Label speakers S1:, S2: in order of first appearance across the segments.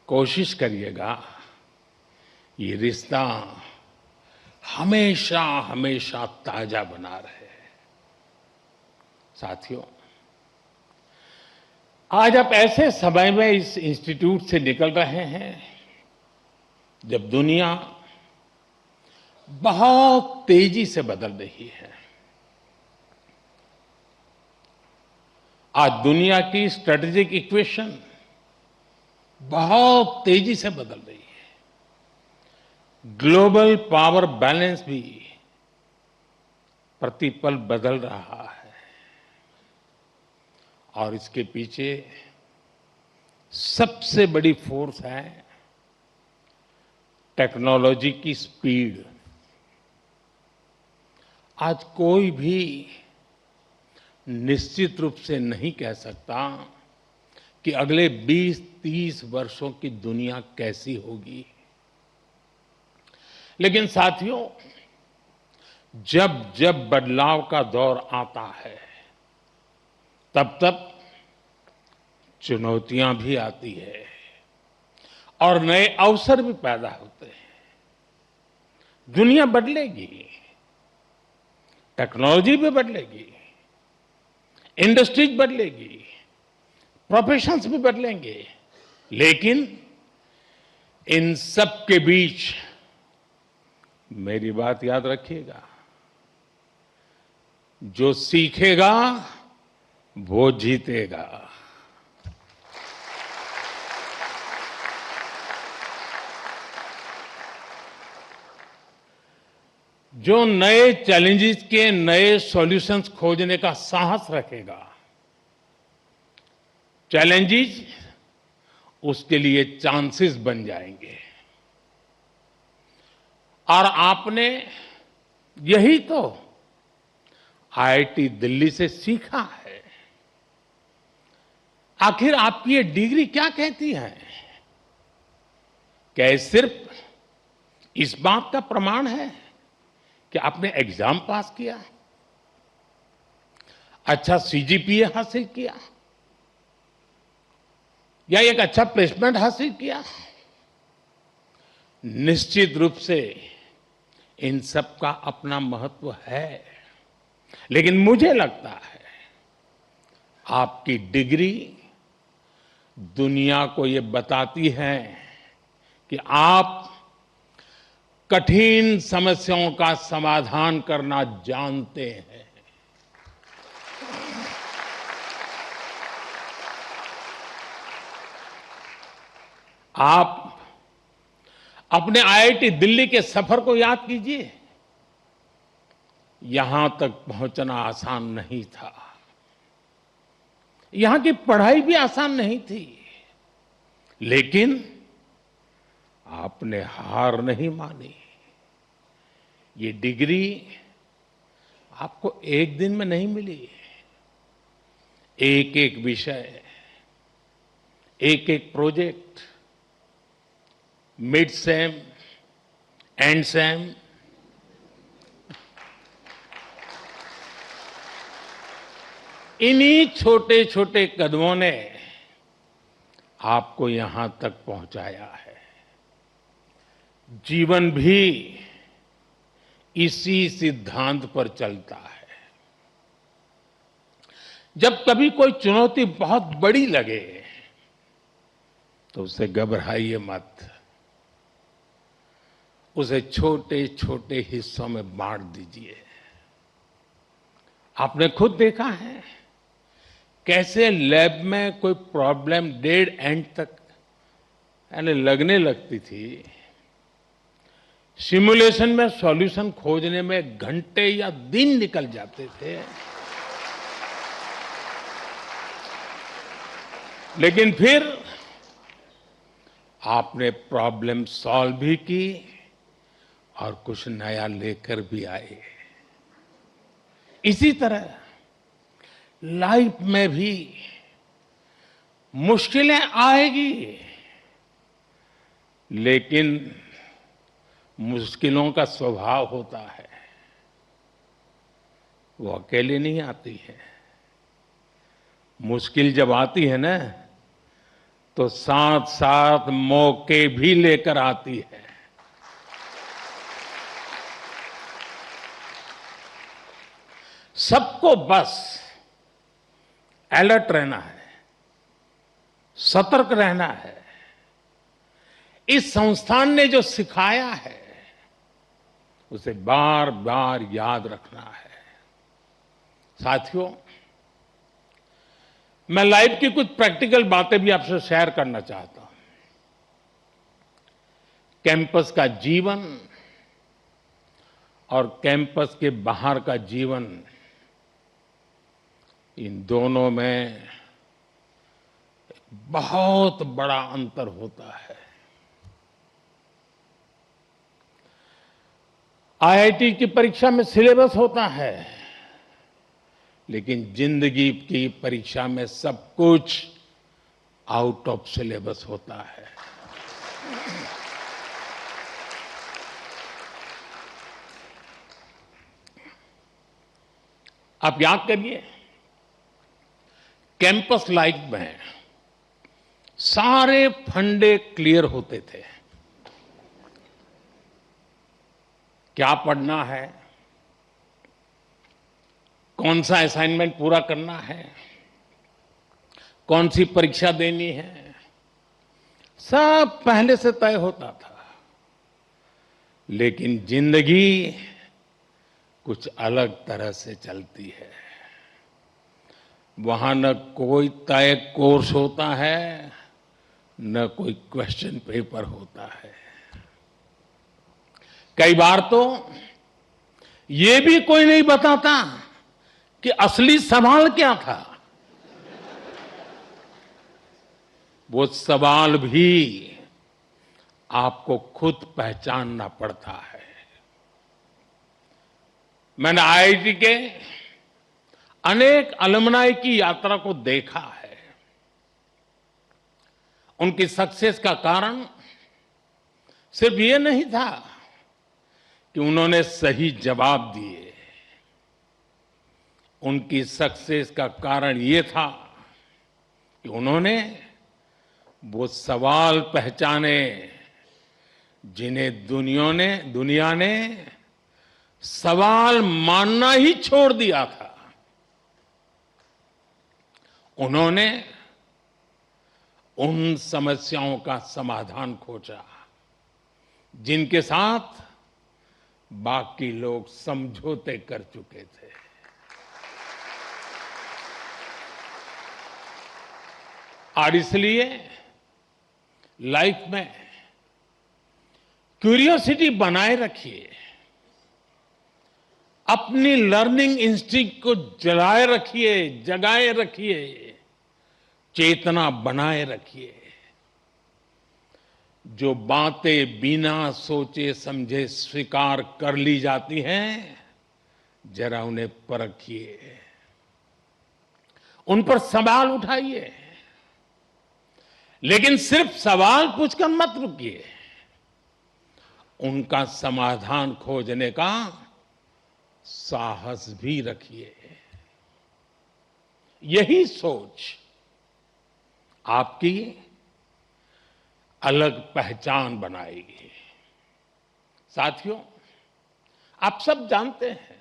S1: कोशिश करिएगा ये रिश्ता हमेशा हमेशा ताजा बना रहे। साथियों, आज आप ऐसे समय में इस इंस्टीट्यूट से निकल रहे हैं जब दुनिया बहुत तेजी से बदल रही है। आज दुनिया की स्ट्रेटेजिक इक्वेशन बहुत तेजी से बदल रही है। ग्लोबल पावर बैलेंस भी प्रतिपल बदल रहा है और इसके पीछे सबसे बड़ी फोर्स है टेक्नोलॉजी की स्पीड। आज कोई भी निश्चित रूप से नहीं कह सकता कि अगले 20-30 वर्षों की दुनिया कैसी होगी। लेकिन साथियों, जब जब बदलाव का दौर आता है तब तब चुनौतियां भी आती है और नए अवसर भी पैदा होते हैं। दुनिया बदलेगी, टेक्नोलॉजी भी बदलेगी, इंडस्ट्रीज बदलेगी, प्रोफेशंस भी बदलेंगे, लेकिन इन सब के बीच मेरी बात याद रखिएगा, जो सीखेगा वो जीतेगा। जो नए चैलेंजेस के नए सॉल्यूशंस खोजने का साहस रखेगा, चैलेंजेस उसके लिए चांसेस बन जाएंगे। और आपने यही तो आईआईटी दिल्ली से सीखा है। आखिर आपकी ये डिग्री क्या कहती है? क्या ये सिर्फ इस बात का प्रमाण है कि आपने एग्जाम पास किया, अच्छा सीजीपीए हासिल किया या एक अच्छा प्लेसमेंट हासिल किया? निश्चित रूप से इन सब का अपना महत्व है, लेकिन मुझे लगता है आपकी डिग्री दुनिया को ये बताती है कि आप कठिन समस्याओं का समाधान करना जानते हैं। आप अपने आईआईटी दिल्ली के सफर को याद कीजिए। यहां तक पहुंचना आसान नहीं था, यहां की पढ़ाई भी आसान नहीं थी, लेकिन आपने हार नहीं मानी। ये डिग्री आपको एक दिन में नहीं मिली। एक एक विषय, एक एक project, mid sem, and same, इन्हीं छोटे छोटे कदमों ने आपको यहां तक पहुंचाया है। जीवन भी इसी सिद्धांत पर चलता है। जब कभी कोई चुनौती बहुत बड़ी लगे तो उसे घबराइए मत, उसे छोटे छोटे हिस्सों में बांट दीजिए। आपने खुद देखा है कैसे लैब में कोई प्रॉब्लम डेड एंड तक यानी लगने लगती थी, सिमुलेशन में सॉल्यूशन खोजने में घंटे या दिन निकल जाते थे, लेकिन फिर आपने प्रॉब्लम सॉल्व भी की और कुछ नया लेकर भी आए। इसी तरह लाइफ में भी मुश्किलें आएगी, लेकिन मुश्किलों का स्वभाव होता है, वो अकेले नहीं आती है। मुश्किल जब आती है ना, तो साथ साथ मौके भी लेकर आती है। सबको बस अलर्ट रहना है, सतर्क रहना है। इस संस्थान ने जो सिखाया है उसे बार बार याद रखना है। साथियों, मैं लाइफ की कुछ प्रैक्टिकल बातें भी आपसे शेयर करना चाहता हूं। कैंपस का जीवन और कैंपस के बाहर का जीवन, इन दोनों में बहुत बड़ा अंतर होता है। आईआईटी की परीक्षा में सिलेबस होता है, लेकिन जिंदगी की परीक्षा में सब कुछ आउट ऑफ सिलेबस होता है। आप याद करिए, कैंपस लाइफ में सारे फंडे क्लियर होते थे। क्या पढ़ना है, कौन सा असाइनमेंट पूरा करना है, कौन सी परीक्षा देनी है, सब पहले से तय होता था। लेकिन जिंदगी कुछ अलग तरह से चलती है। वहां न कोई तय कोर्स होता है, न कोई क्वेश्चन पेपर होता है। कई बार तो ये भी कोई नहीं बताता कि असली सवाल क्या था। वो सवाल भी आपको खुद पहचानना पड़ता है। मैंने आईआईटी के अनेक अलुमनाई की यात्रा को देखा है। उनकी सक्सेस का कारण सिर्फ ये नहीं था कि उन्होंने सही जवाब दिए। उनकी सक्सेस का कारण ये था कि उन्होंने वो सवाल पहचाने जिन्हें दुनिया ने सवाल मानना ही छोड़ दिया था। उन्होंने उन समस्याओं का समाधान खोजा जिनके साथ बाकी लोग समझौते कर चुके थे। और इसलिए लाइफ में क्यूरियोसिटी बनाए रखिए, अपनी लर्निंग इंस्टिंक्ट को जगाए रखिए, चेतना बनाए रखिए। जो बातें बिना सोचे समझे स्वीकार कर ली जाती हैं, जरा उन्हें परखिए, उन पर सवाल उठाइए। लेकिन सिर्फ सवाल पूछकर मत रुकिए, उनका समाधान खोजने का साहस भी रखिए। यही सोच आपकी अलग पहचान बनाएगी। साथियों, आप सब जानते हैं,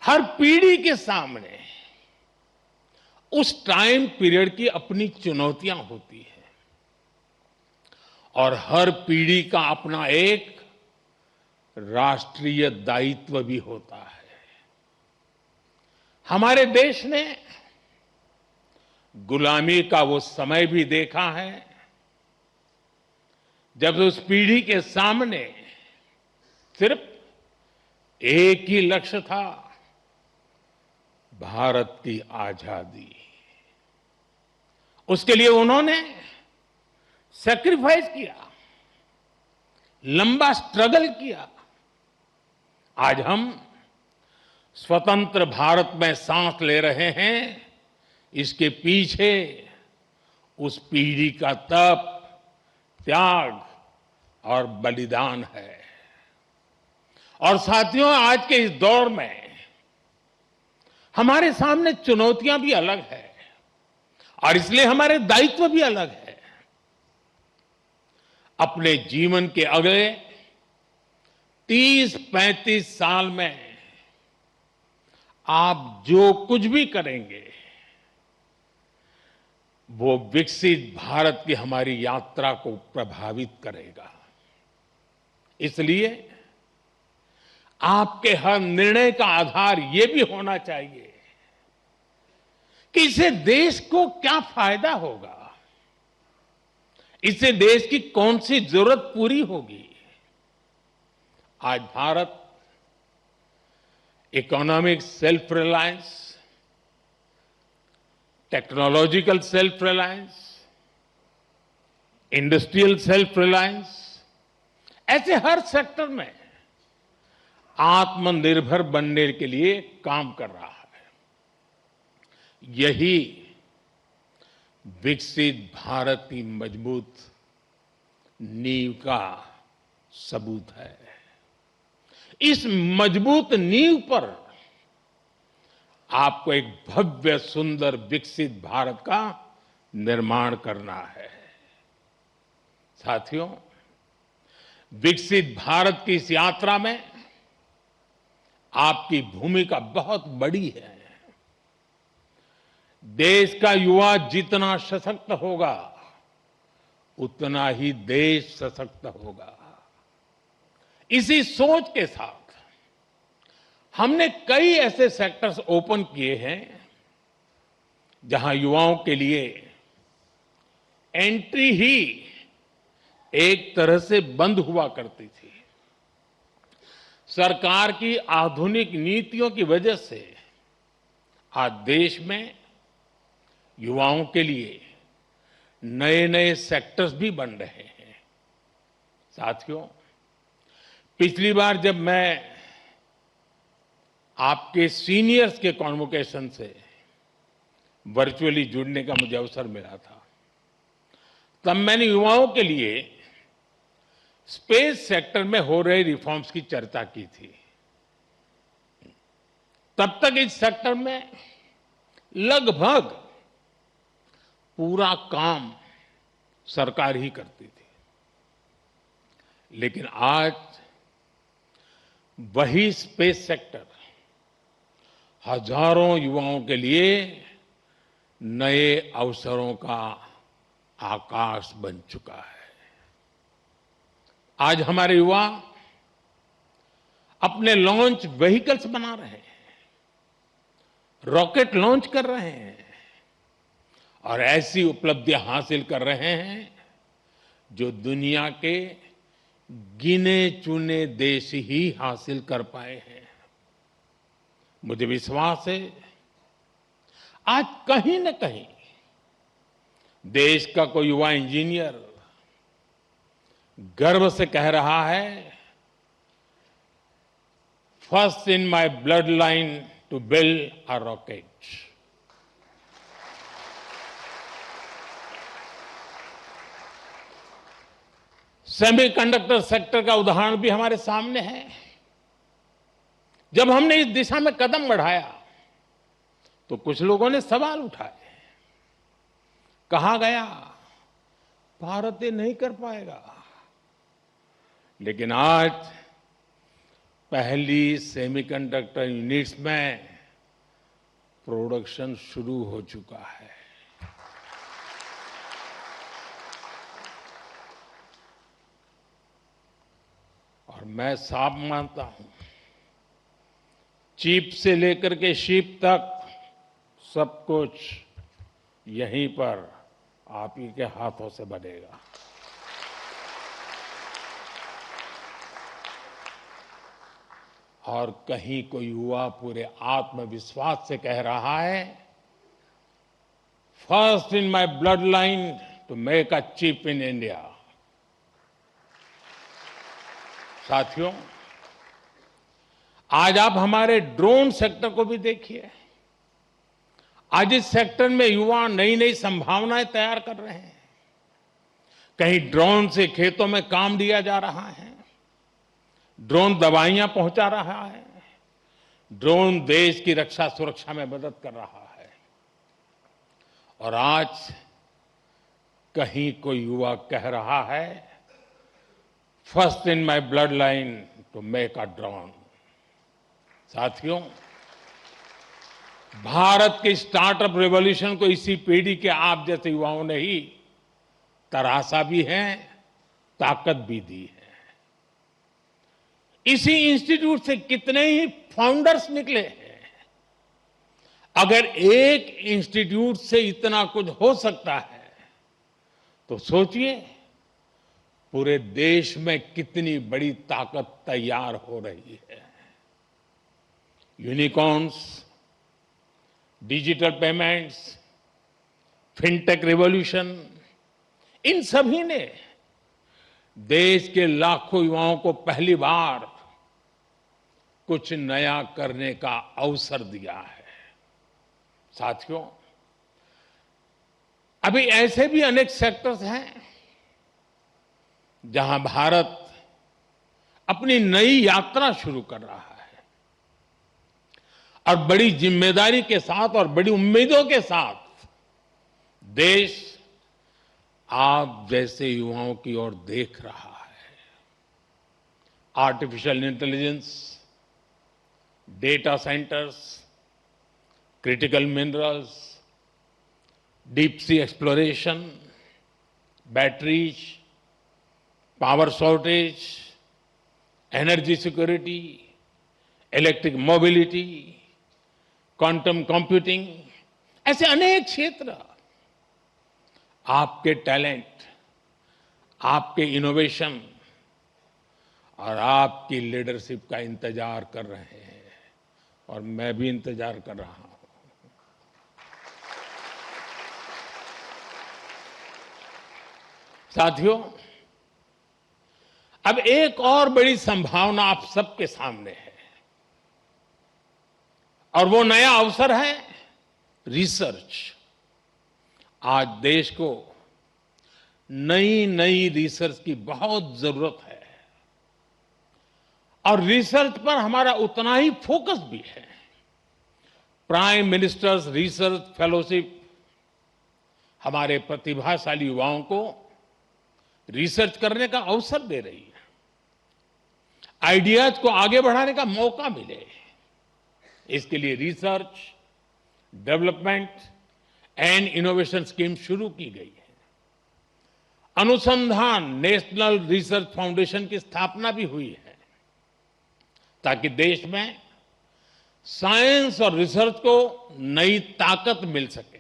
S1: हर पीढ़ी के सामने उस टाइम पीरियड की अपनी चुनौतियां होती हैं और हर पीढ़ी का अपना एक राष्ट्रीय दायित्व भी होता है। हमारे देश ने गुलामी का वो समय भी देखा है जब उस पीढ़ी के सामने सिर्फ एक ही लक्ष्य था, भारत की आजादी। उसके लिए उन्होंने सैक्रिफाइस किया, लंबा स्ट्रगल किया। आज हम स्वतंत्र भारत में सांस ले रहे हैं, इसके पीछे उस पीढ़ी का तप, त्याग और बलिदान है। और साथियों, आज के इस दौर में हमारे सामने चुनौतियां भी अलग है और इसलिए हमारे दायित्व भी अलग है। अपने जीवन के अगले 30-35 साल में आप जो कुछ भी करेंगे वो विकसित भारत की हमारी यात्रा को प्रभावित करेगा। इसलिए आपके हर निर्णय का आधार ये भी होना चाहिए कि इससे देश को क्या फायदा होगा, इससे देश की कौन सी जरूरत पूरी होगी। आज Bharat economic self reliance, technological self reliance, industrial self reliance, ऐसे हर सेक्टर में आत्मनिर्भर बनने के लिए काम कर रहा है। यही विकसित भारत की मजबूत नींव का सबूत है। इस मजबूत नींव पर आपको एक भव्य, सुंदर, विकसित भारत का निर्माण करना है। साथियों, विकसित भारत की इस यात्रा में आपकी भूमिका बहुत बड़ी है। देश का युवा जितना सशक्त होगा उतना ही देश सशक्त होगा। इसी सोच के साथ हमने कई ऐसे सेक्टर्स ओपन किए हैं जहां युवाओं के लिए एंट्री ही एक तरह से बंद हुआ करती थी। सरकार की आधुनिक नीतियों की वजह से आज देश में युवाओं के लिए नए नए सेक्टर्स भी बन रहे हैं। साथियों, पिछली बार जब मैं आपके सीनियर्स के कॉन्वोकेशन से वर्चुअली जुड़ने का मुझे अवसर मिला था, तब मैंने युवाओं के लिए स्पेस सेक्टर में हो रहे रिफॉर्म्स की चर्चा की थी। तब तक इस सेक्टर में लगभग पूरा काम सरकार ही करती थी, लेकिन आज वही स्पेस सेक्टर हजारों युवाओं के लिए नए अवसरों का आकाश बन चुका है। आज हमारे युवा अपने लॉन्च व्हीकल्स बना रहे हैं, रॉकेट लॉन्च कर रहे हैं और ऐसी उपलब्धियां हासिल कर रहे हैं जो दुनिया के गिने चुने देश ही हासिल कर पाए हैं। मुझे विश्वास है आज कहीं न कहीं देश का कोई युवा इंजीनियर गर्व से कह रहा है, first in my blood line to build a rocket. Semiconductor sector का उदाहरण भी हमारे सामने है। जब हमने इस दिशा में कदम बढ़ाया तो कुछ लोगों ने सवाल उठाए, कहा गया भारत ये नहीं कर पाएगा। लेकिन आज पहली सेमीकंडक्टर यूनिट्स में प्रोडक्शन शुरू हो चुका है। और मैं साफ मानता हूं, चिप से लेकर के शिप तक सब कुछ यहीं पर आप ही के हाथों से बनेगा। और कहीं कोई युवा पूरे आत्मविश्वास से कह रहा है, first in my blood line to make a chip in India. साथियों, आज आप हमारे ड्रोन सेक्टर को भी देखिए। आज इस सेक्टर में युवा नई नई संभावनाएं तैयार कर रहे हैं। कहीं ड्रोन से खेतों में काम दिया जा रहा है, ड्रोन दवाइयां पहुंचा रहा है, ड्रोन देश की रक्षा सुरक्षा में मदद कर रहा है। और आज कहीं कोई युवा कह रहा है, first in my blood line to make a drone. साथियों, भारत के स्टार्टअप रेवोल्यूशन को इसी पीढ़ी के आप जैसे युवाओं ने ही तराशा भी है, ताकत भी दी है। इसी इंस्टीट्यूट से कितने ही फाउंडर्स निकले हैं। अगर एक इंस्टीट्यूट से इतना कुछ हो सकता है तो सोचिए पूरे देश में कितनी बड़ी ताकत तैयार हो रही है। Unicorns, digital payments, fintech revolution, इन सभी ने देश के लाखों युवाओं को पहली बार कुछ नया करने का अवसर दिया है। साथियों, अभी ऐसे भी अनेक सेक्टर्स हैं जहां भारत अपनी नई यात्रा शुरू कर रहा है और बड़ी जिम्मेदारी के साथ और बड़ी उम्मीदों के साथ देश आप जैसे युवाओं की ओर देख रहा है। Artificial intelligence, data centres, critical minerals, deep sea exploration, batteries, power shortage, energy security, electric mobility, quantum computing, ऐसे अनेक क्षेत्र आपके टैलेंट, आपके इनोवेशन और आपकी लीडरशिप का इंतजार कर रहे हैं और मैं भी इंतजार कर रहा हूं। साथियों, अब एक और बड़ी संभावना आप सबके सामने है और वो नया अवसर है रिसर्च। आज देश को नई नई रिसर्च की बहुत जरूरत है और रिसर्च पर हमारा उतना ही फोकस भी है। प्राइम मिनिस्टर्स रिसर्च फेलोशिप हमारे प्रतिभाशाली युवाओं को रिसर्च करने का अवसर दे रही है, आइडियाज को आगे बढ़ाने का मौका मिले, इसके लिए research, development and innovation scheme शुरू की गई है। अनुसंधान नेशनल रिसर्च फाउंडेशन की स्थापना भी हुई है ताकि देश में साइंस और रिसर्च को नई ताकत मिल सके।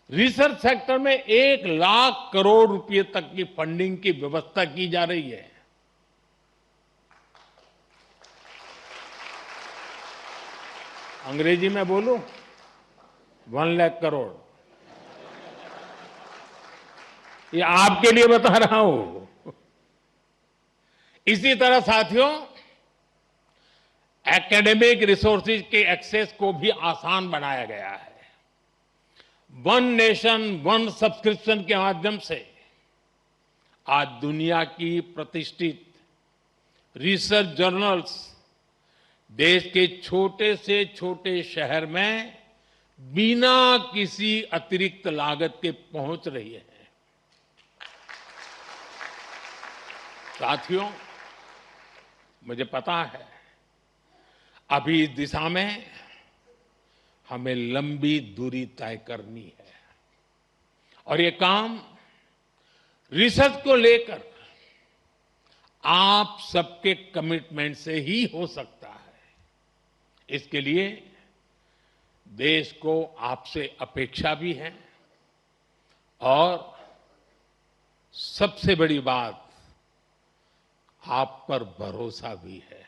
S1: रिसर्च सेक्टर में 1,00,000 करोड़ रुपए तक की फंडिंग की व्यवस्था की जा रही है। अंग्रेजी में बोलूं, 1,00,000 करोड़। ये आपके लिए बता रहा हूं। इसी तरह साथियों, एकेडमिक रिसोर्सेज के एक्सेस को भी आसान बनाया गया है। वन नेशन वन सब्सक्रिप्शन के माध्यम से आज दुनिया की प्रतिष्ठित रिसर्च जर्नल्स देश के छोटे से छोटे शहर में बिना किसी अतिरिक्त लागत के पहुंच रही है। साथियों, मुझे पता है अभी इस दिशा में हमें लंबी दूरी तय करनी है और ये काम रिसर्च को लेकर आप सबके कमिटमेंट से ही हो सकता है। इसके लिए देश को आपसे अपेक्षा भी है और सबसे बड़ी बात, आप पर भरोसा भी है।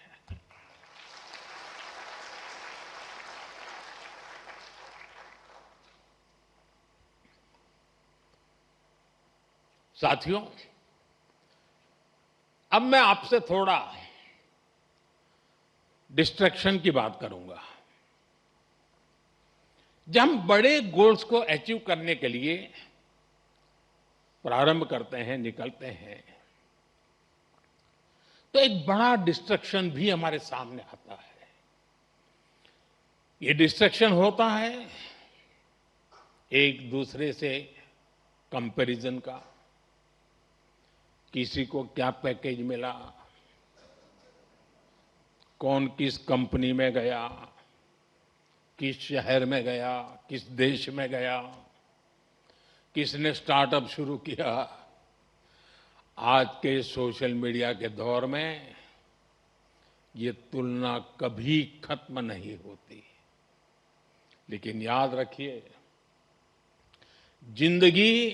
S1: साथियों, अब मैं आपसे थोड़ा डिस्ट्रैक्शन की बात करूंगा। जब हम बड़े गोल्स को अचीव करने के लिए प्रारंभ करते हैं, निकलते हैं, तो एक बड़ा डिस्ट्रैक्शन भी हमारे सामने आता है। ये डिस्ट्रैक्शन होता है एक दूसरे से कंपैरिजन का, किसी को क्या पैकेज मिला, कौन किस कंपनी में गया, किस शहर में गया, किस देश में गया, किसने स्टार्टअप शुरू किया। आज के सोशल मीडिया के दौर में ये तुलना कभी खत्म नहीं होती। लेकिन याद रखिए, जिंदगी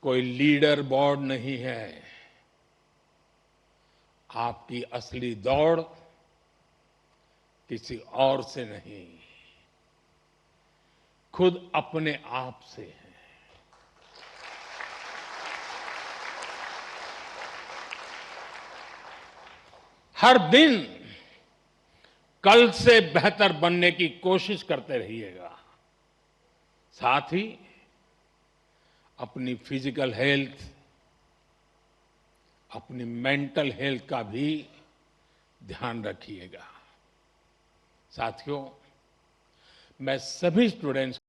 S1: कोई लीडर बोर्ड नहीं है। आपकी असली दौड़ किसी और से नहीं, खुद अपने आप से है। हर दिन कल से बेहतर बनने की कोशिश करते रहिएगा। साथ ही अपनी फिजिकल हेल्थ, अपनी मेंटल हेल्थ का भी ध्यान रखिएगा। साथियों, मैं सभी स्टूडेंट्स